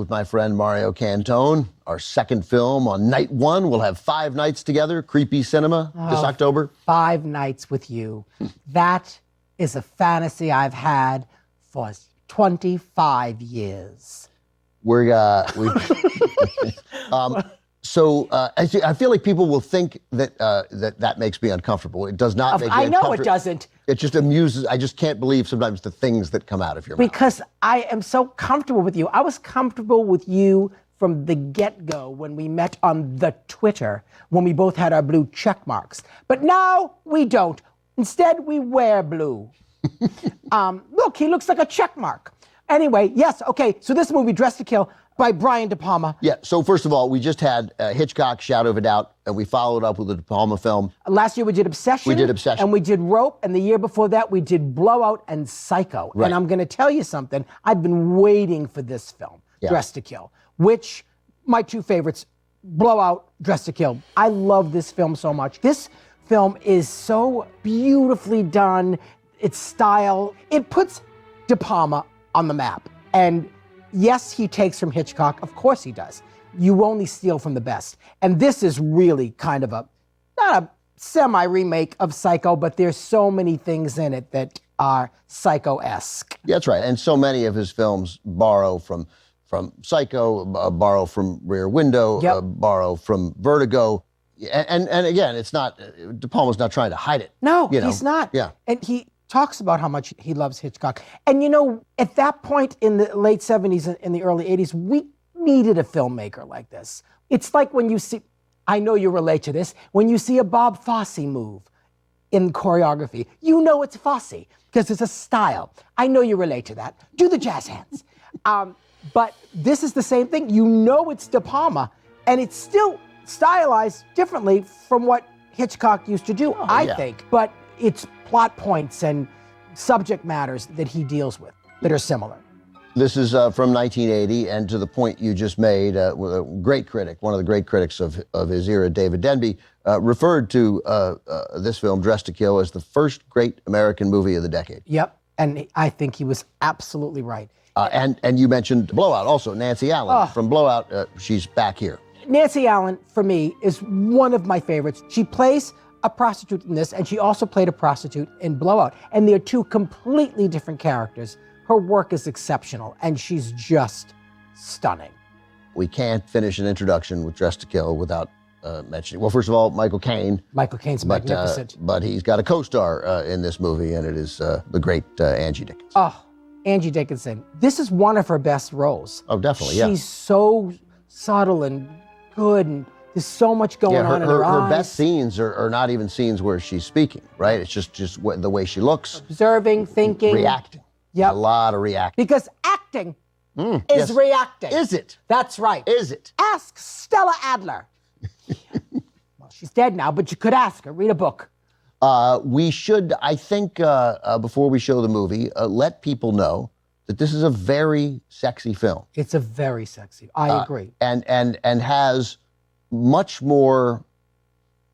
with my friend Mario Cantone. Our second film on night one. We'll have 5 nights together, creepy cinema this October. 5 nights with you. That is a fantasy I've had for 25 years. I feel like people will think that that makes me uncomfortable. It does not make me uncomfortable. I know it doesn't. It just amuses. I just can't believe sometimes the things that come out of your mouth. Because I am so comfortable with you. I was comfortable with you from the get-go when we met on the Twitter, when we both had our blue check marks. But now we don't. Instead, we wear blue. Look, he looks like a check mark. Anyway, yes, okay, so this movie, Dressed to Kill, by Brian De Palma. Yeah, so first of all, we just had Hitchcock, Shadow of a Doubt, and we followed up with a De Palma film. Last year we did Obsession. We did Obsession. And we did Rope, and the year before that we did Blowout and Psycho. Right. And I'm going to tell you something. I've been waiting for this film, Dressed to Kill, which my 2 favorites, Blowout, Dressed to Kill. I love this film so much. This film is so beautifully done. Its style, it puts De Palma on the map. And yes, he takes from Hitchcock. Of course he does. You only steal from the best. And this is really kind of not a semi-remake of Psycho, but there's so many things in it that are Psycho-esque. Yeah, that's right. And so many of his films borrow from Psycho, borrow from Rear Window, borrow from Vertigo. And again, it's not, De Palma's not trying to hide it. No, he's not. Yeah. And he talks about how much he loves Hitchcock. And you know, at that point in the late 70s and in the early 80s, we needed a filmmaker like this. It's like when you see, I know you relate to this, when you see a Bob Fosse move in choreography, you know it's Fosse because it's a style. I know you relate to that. Do the jazz hands. But this is the same thing. You know it's De Palma, and it's still stylized differently from what Hitchcock used to do, I think. But it's plot points and subject matters that he deals with that are similar. This is from 1980, and to the point you just made, a great critic, one of the great critics of his era, David Denby, referred to this film, Dressed to Kill, as the first great American movie of the decade. Yep, and I think he was absolutely right. And you mentioned Blowout also, Nancy Allen from Blowout. She's back here. Nancy Allen, for me, is one of my favorites. She plays a prostitute in this, and she also played a prostitute in Blowout. And they're 2 completely different characters. Her work is exceptional, and she's just stunning. We can't finish an introduction with Dressed to Kill without mentioning, well, first of all, Michael Caine. Michael Caine's magnificent. But he's got a co-star in this movie, and it is the great Angie Dickinson. Oh, Angie Dickinson. This is one of her best roles. Oh, definitely, She's so subtle and good, and there's so much going on in her eyes. Her best scenes are not even scenes where she's speaking, right? It's just the way she looks. Observing, thinking. Reacting. Yep. A lot of reacting. Because acting is reacting. Is it? That's right. Is it? Ask Stella Adler. Well, she's dead now, but you could ask her. Read a book. We should, I think, before we show the movie, let people know that this is a very sexy film. It's a very sexy. I agree. And has much more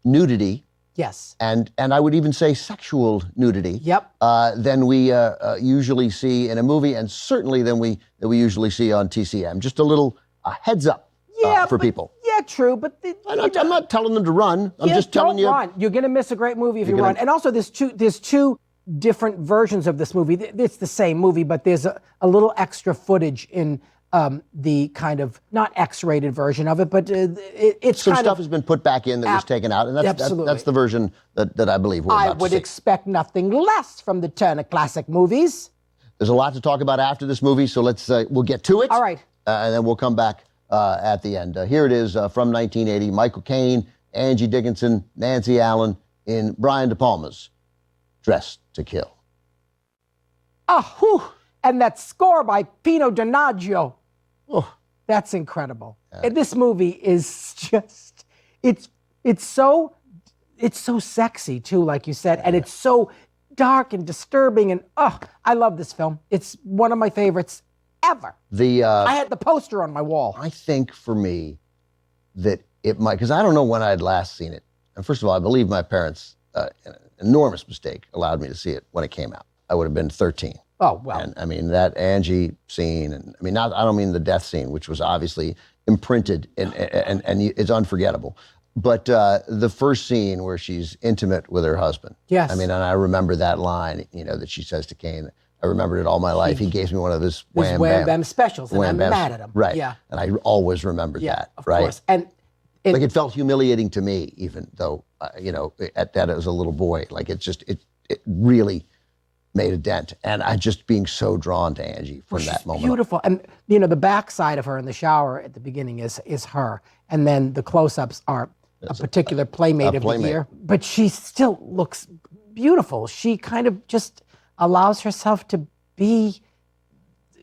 nudity. Yes. And I would even say sexual nudity. Yep. Than we usually see in a movie, and certainly than we usually see on TCM. Just a little heads up for people. Yeah, true. But I'm not telling them to run. I'm just telling you. Don't run. You're going to miss a great movie if you run. And also, there's two different versions of this movie. It's the same movie, but there's a little extra footage in the kind of not X-rated version of it, but it's some stuff has been put back in that was taken out, and that's the version that I believe we're about to see. I would expect nothing less from the Turner Classic Movies. There's a lot to talk about after this movie, so we'll get to it. All right. And then we'll come back at the end. Here it is from 1980, Michael Caine, Angie Dickinson, Nancy Allen in Brian De Palma's Dressed to Kill. And that score by Pino Donaggio. Oh, that's incredible. And this movie is just, it's so sexy too, like you said, and it's so dark and disturbing, and I love this film. It's one of my favorites ever. I had the poster on my wall. I think for me that it might, because I don't know when I had last seen it. And first of all, I believe my parents, an enormous mistake, allowed me to see it when it came out. I would have been 13. Oh, well. And I mean, that Angie scene, and I mean, I don't mean the death scene, which was obviously imprinted and it's unforgettable. But the first scene where she's intimate with her husband. Yes. I mean, and I remember that line, that she says to Kane. I remembered it all my life. He gave me one of his Wham Bam specials, and Wham I'm Bams. mad at him. Right. Yeah. And I always remembered that. Of right. course. And like it felt humiliating to me, even though, at that as a little boy, like it really made a dent. And I just being so drawn to Angie from that moment. Beautiful. And, the backside of her in the shower at the beginning is her. And then the close-ups are a particular playmate of the year. But she still looks beautiful. She kind of just allows herself to be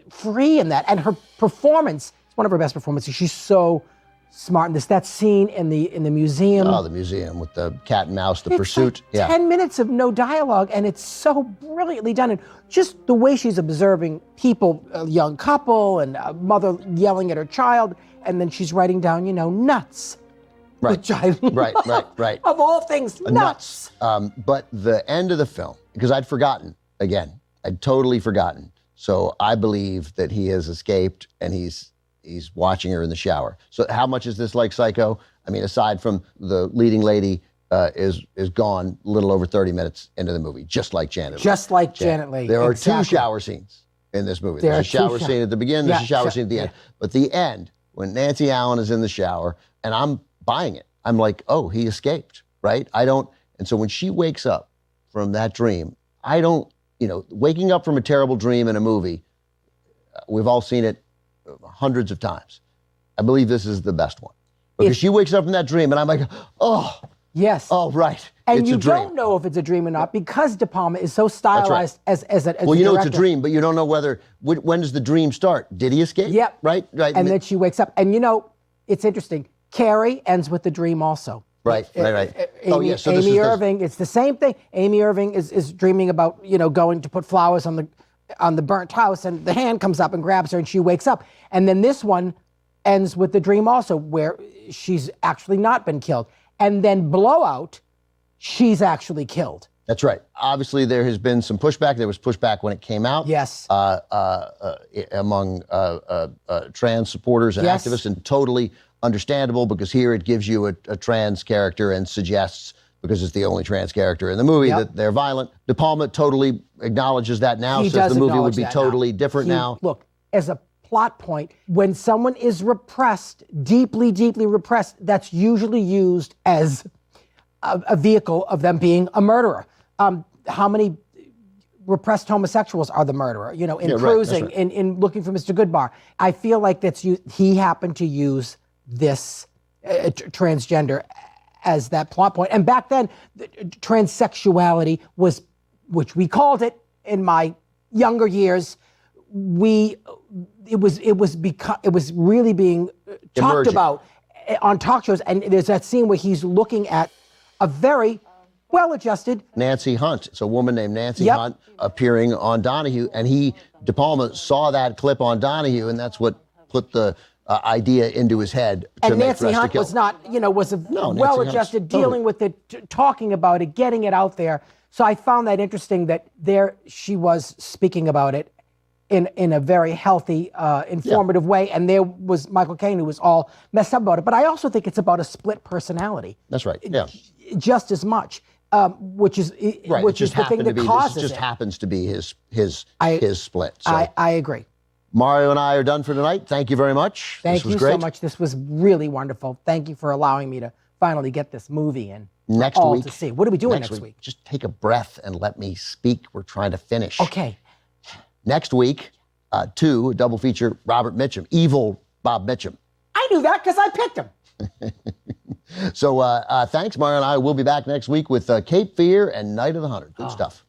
free in that. And her performance, it's one of her best performances. She's so smart in this. That scene in the museum. Oh, the museum with the cat and mouse, the pursuit. Like 10 minutes of no dialogue, and it's so brilliantly done. And just the way she's observing people, a young couple, and a mother yelling at her child, and then she's writing down, nuts. Right. Which I love. Right. Of all things, nuts. But the end of the film, because I'd forgotten, again, I'd totally forgotten. So I believe that he has escaped and he's watching her in the shower. So how much is this like Psycho? I mean, aside from the leading lady is gone a little over 30 minutes into the movie, just like Janet Leigh. Just like Janet Leigh. There are two shower scenes in this movie. There's a shower scene at the beginning, there's a shower scene at the end. But the end, when Nancy Allen is in the shower, and I'm buying it. I'm like, oh, he escaped, right? And so when she wakes up from that dream, waking up from a terrible dream in a movie, we've all seen it hundreds of times. I believe this is the best one. Because she wakes up from that dream and I'm like, oh. Yes. Oh, right. And it's you a dream. don't know if it's a dream or not because De Palma is so stylized as a well, you know it's a dream, but you don't know when does the dream start? Did he escape? Yep. Right. And then she wakes up. And it's interesting. Carrie ends with the dream also. Right. Amy, So Amy Irving, it's the same thing. Amy Irving is dreaming about, going to put flowers on the burnt house, and the hand comes up and grabs her and she wakes up. And then this one ends with the dream also, where she's actually not been killed. And then Blowout, she's actually killed. That's right. Obviously, there has been some pushback. There was pushback when it came out. Yes. Among trans supporters and activists, and totally understandable, because here it gives you a trans character and suggests, because it's the only trans character in the movie, that they're violent. De Palma totally acknowledges that now, says the movie would be totally different now. Look, as a plot point, when someone is repressed, deeply, deeply repressed, that's usually used as a vehicle of them being a murderer. How many repressed homosexuals are the murderer? In Cruising, in Looking for Mr. Goodbar. I feel like he happened to use this transgender as that plot point. And back then, transsexuality was, which we called it in my younger years, it was really being talked about on talk shows. And there's that scene where he's looking at a very well-adjusted Nancy Hunt. It's a woman named Nancy Hunt appearing on Donahue, and De Palma saw that clip on Donahue, and that's what put the idea into his head to and make Nancy Dress to Hunt Kill. was not, was well-adjusted, dealing with it, talking about it, getting it out there. So I found that interesting that she was speaking about it in a very healthy, informative way. And there was Michael Caine, who was all messed up about it. But I also think it's about a split personality. That's right. Yeah. Just as much, which is the thing that causes it. It just happens to be his split. So I agree. Mario and I are done for tonight. Thank you very much. Thank you so much. This was really wonderful. Thank you for allowing me to finally get this movie in. Next week to see. What are we doing next week? Just take a breath and let me speak. We're trying to finish. Okay. Next week, a double feature, Robert Mitchum, evil Bob Mitchum. I knew that because I picked him. So thanks, Mario and I will be back next week with Cape Fear and Night of the Hunter. Good stuff.